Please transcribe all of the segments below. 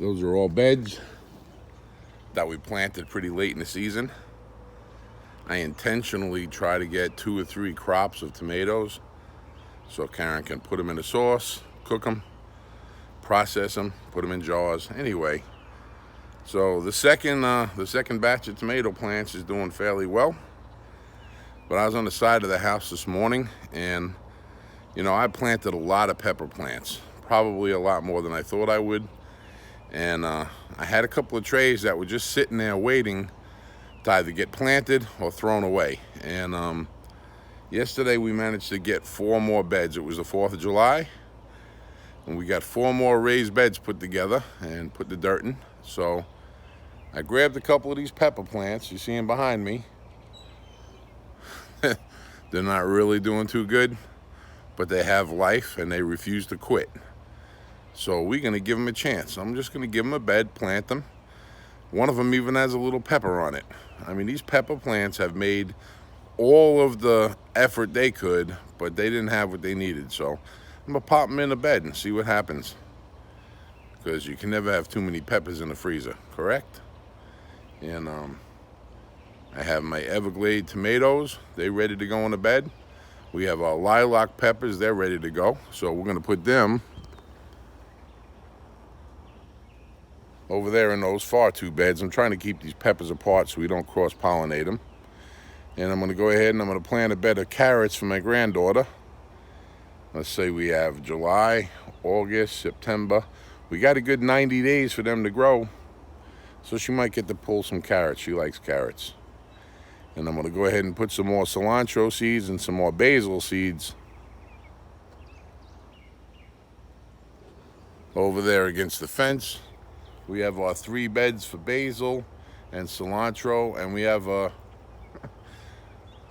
Those are all beds that we planted pretty late in the season. I intentionally try to get 2 or 3 crops of tomatoes so Karen can put them in a sauce, cook them, process them, put them in jars. Anyway, so the second batch of tomato plants is doing fairly well. But I was on the side of the house this morning, and I planted a lot of pepper plants, probably a lot more than I thought I would. And I had a couple of trays that were just sitting there waiting to either get planted or thrown away. And yesterday we managed to get 4 more beds. It was the 4th of July, and we got 4 more raised beds put together and put the dirt in. So I grabbed a couple of these pepper plants. You see them behind me. They're not really doing too good, but they have life and they refuse to quit. So we're going to give them a chance. I'm just going to give them a bed, plant them. One of them even has a little pepper on it. I mean, these pepper plants have made all of the effort they could, but they didn't have what they needed. So I'm going to pop them in a bed and see what happens. Because you can never have too many peppers in the freezer, correct? And I have my Everglade tomatoes. They're ready to go in the bed. We have our lilac peppers. They're ready to go. So we're going to put them over there in those far 2 beds. I'm trying to keep these peppers apart so we don't cross-pollinate them. And I'm going to go ahead and I'm going to plant a bed of carrots for my granddaughter. Let's say we have July, August, September. We got a good 90 days for them to grow. So she might get to pull some carrots. She likes carrots. And I'm going to go ahead and put some more cilantro seeds and some more basil seeds over there against the fence. We have our 3 beds for basil and cilantro, and we have the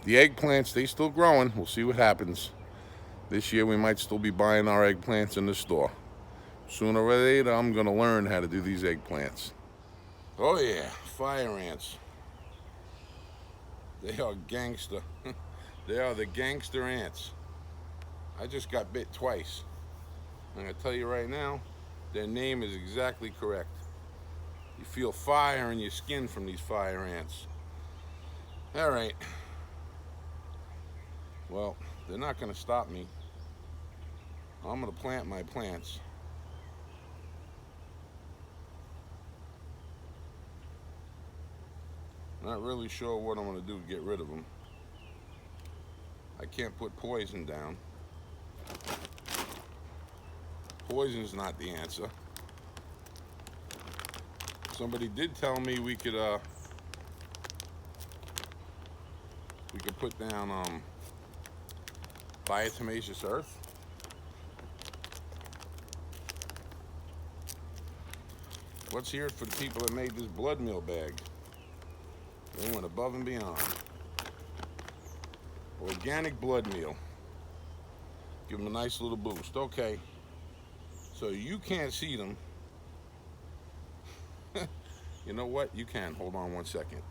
eggplants. They still growing. We'll see what happens. This year we might still be buying our eggplants in the store. Sooner or later, I'm going to learn how to do these eggplants. Oh yeah, fire ants. They are gangster. They are the gangster ants. I just got bit twice. I'm going to tell you right now, their name is exactly correct. You feel fire in your skin from these fire ants. All right. Well, they're not going to stop me. I'm going to plant my plants. Not really sure what I'm going to do to get rid of them. I can't put poison down. Poison's not the answer. Somebody did tell me we could put down diatomaceous earth. Let's hear it for the people that made this blood meal bag. They went above and beyond. Organic blood meal. Give them a nice little boost. Okay. So you can't see them. You know what? You can. Hold on one second.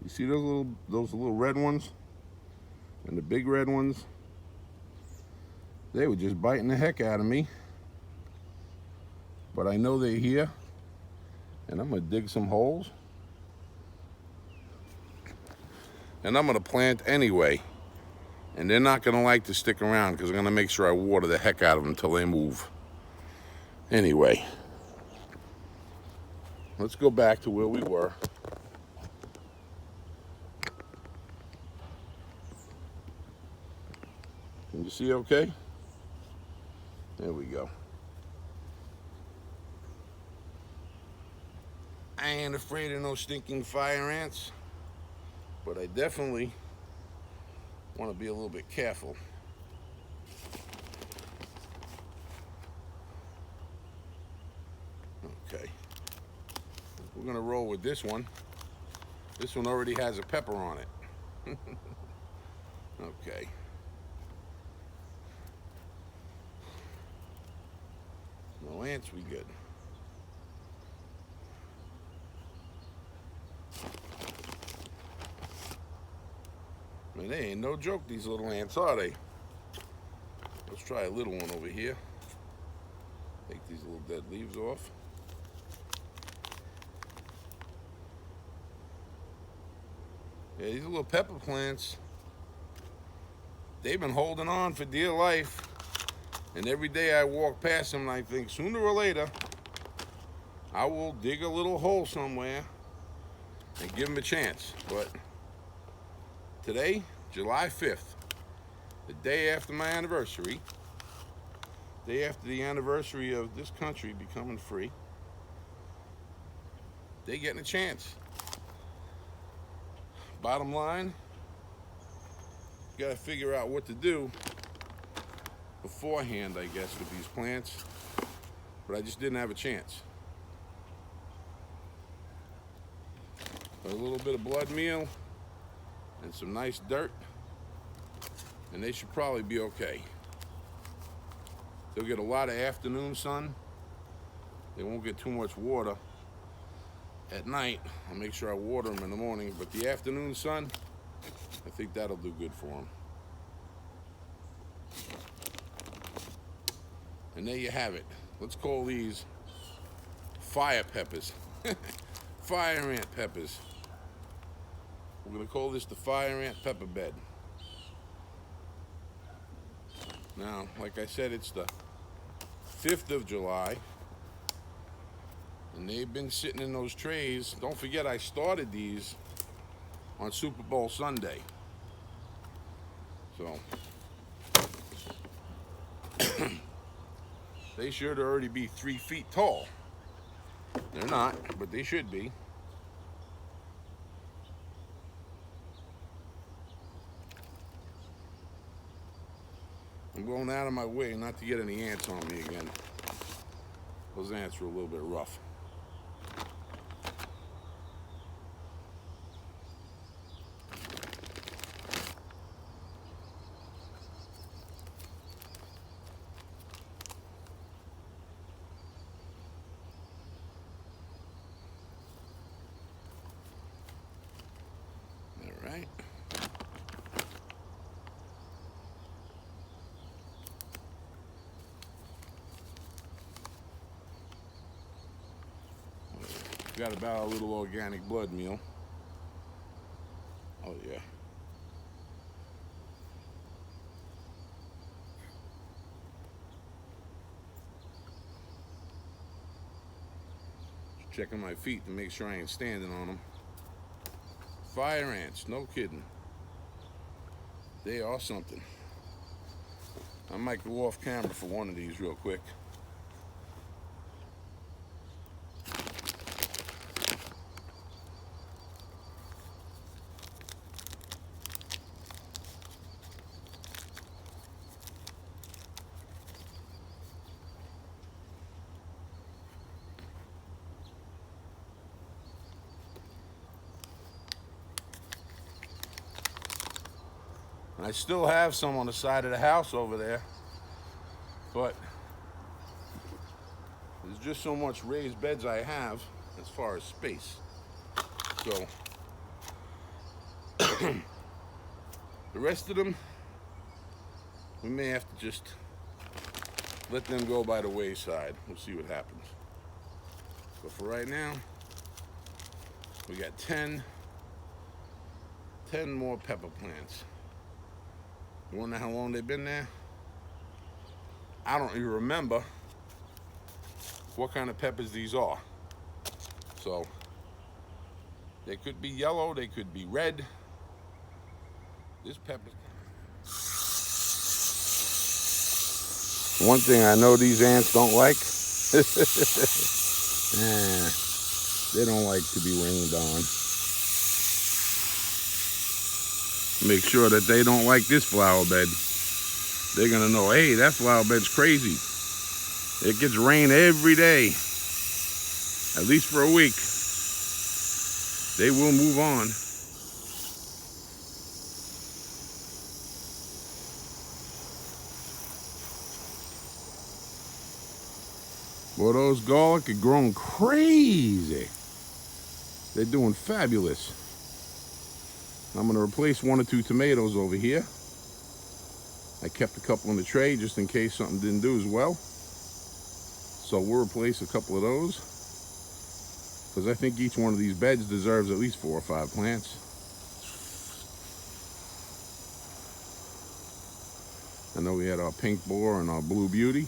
You see those little red ones? And the big red ones? They were just biting the heck out of me. But I know they're here. And I'm going to dig some holes. And I'm going to plant anyway. And they're not going to like to stick around because I'm going to make sure I water the heck out of them until they move. Anyway. Let's go back to where we were. Can you see okay? There we go. I ain't afraid of no stinking fire ants, but I definitely want to be a little bit careful. Okay. We're going to roll with this one. This one already has a pepper on it. Okay. No ants, we good. I mean, they ain't no joke, these little ants, are they? Let's try a little one over here. Take these little dead leaves off. Yeah, these little pepper plants, they've been holding on for dear life. And every day I walk past them and I think sooner or later, I will dig a little hole somewhere and give them a chance. But today, July 5th, the day after my anniversary, day after the anniversary of this country becoming free, they getting a chance. Bottom line, you gotta figure out what to do beforehand, I guess, with these plants, but I just didn't have a chance. A little bit of blood meal and some nice dirt, and they should probably be okay. They'll get a lot of afternoon sun. They won't get too much water at night. I'll make sure I water them in the morning, but the afternoon sun, I think that'll do good for them. And there you have it. Let's call these fire peppers. Fire ant peppers. We're gonna call this the fire ant pepper bed. Now, like I said, it's the 5th of July, and they've been sitting in those trays. Don't forget, I started these on Super Bowl Sunday. So, they should already be 3 feet tall. They're not, but they should be. I'm going out of my way not to get any ants on me again. Those ants were a little bit rough. All right. Got about a little organic blood meal. Oh yeah. Just checking my feet to make sure I ain't standing on them. Fire ants, no kidding. They are something. I might go off camera for one of these real quick. I still have some on the side of the house over there, but there's just so much raised beds I have as far as space. So the rest of them, we may have to just let them go by the wayside. We'll see what happens. But for right now, we got 10 more pepper plants. You wonder how long they've been there? I don't even remember what kind of peppers these are. So they could be yellow, they could be red. This pepper. One thing I know these ants don't like, they don't like to be rained on. Make sure that they don't like this flower bed. They're gonna know, hey, that flower bed's crazy. It gets rain every day, at least for a week. They will move on. Well, those garlic are growing crazy. They're doing fabulous. I'm going to replace 1 or 2 tomatoes over here. I kept a couple in the tray just in case something didn't do as well. So we'll replace a couple of those, because I think each one of these beds deserves at least 4 or 5 plants. I know we had our pink boar and our blue beauty.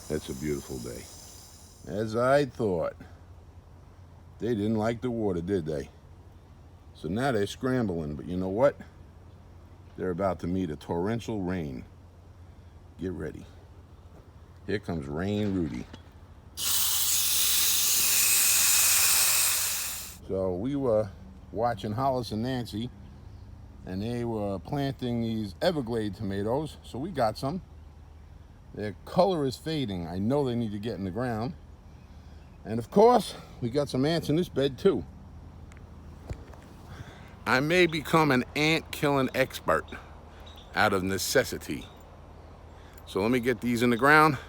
That's a beautiful day. As I thought. They didn't like the water, did they? So now they're scrambling, but you know what? They're about to meet a torrential rain. Get ready. Here comes Rain Rudy. So we were watching Hollis and Nancy, and they were planting these Everglade tomatoes, so we got some. Their color is fading. I know they need to get in the ground. And of course, we got some ants in this bed too. I may become an ant killing expert out of necessity. So let me get these in the ground,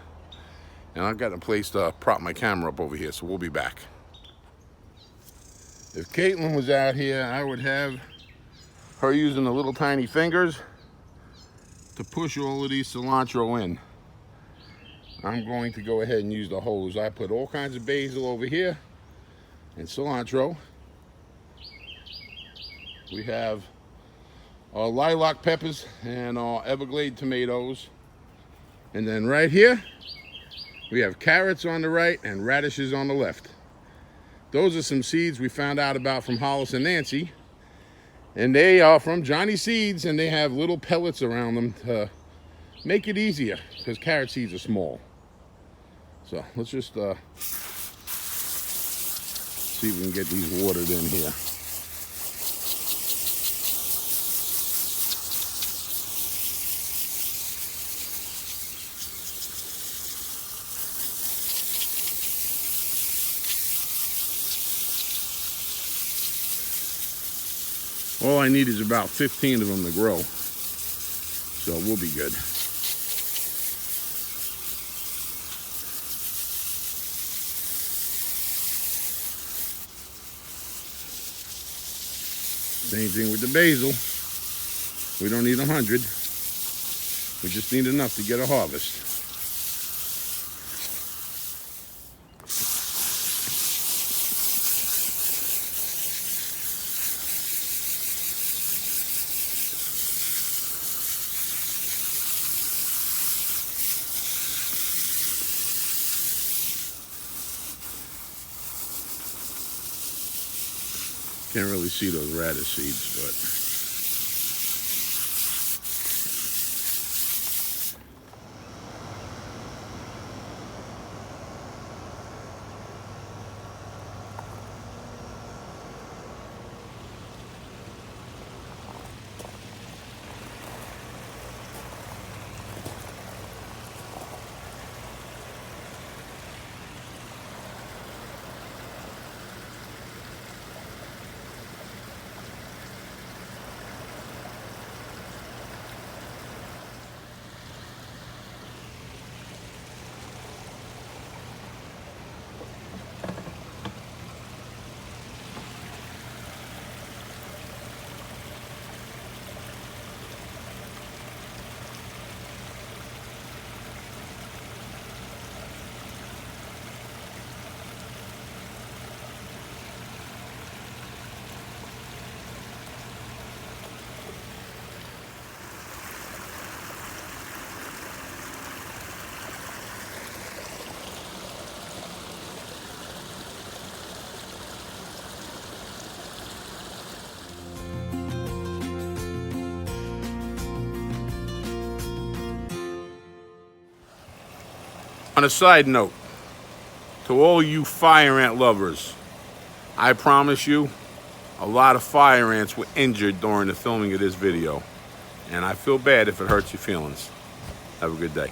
and I've got a place to prop my camera up over here, so we'll be back. If Caitlin was out here, I would have her using the little tiny fingers to push all of these cilantro in. I'm going to go ahead and use the hose. I put all kinds of basil over here and cilantro. We have our lilac peppers and our Everglade tomatoes. And then right here, we have carrots on the right and radishes on the left. Those are some seeds we found out about from Hollis and Nancy. And they are from Johnny Seeds, and they have little pellets around them to make it easier, because carrot seeds are small. So let's just see if we can get these watered in here. All I need is about 15 of them to grow, so we'll be good. Same thing with the basil. We don't need 100. We just need enough to get a harvest. Can't really see those radish seeds, but on a side note, to all you fire ant lovers, I promise you, a lot of fire ants were injured during the filming of this video, and I feel bad if it hurts your feelings. Have a good day.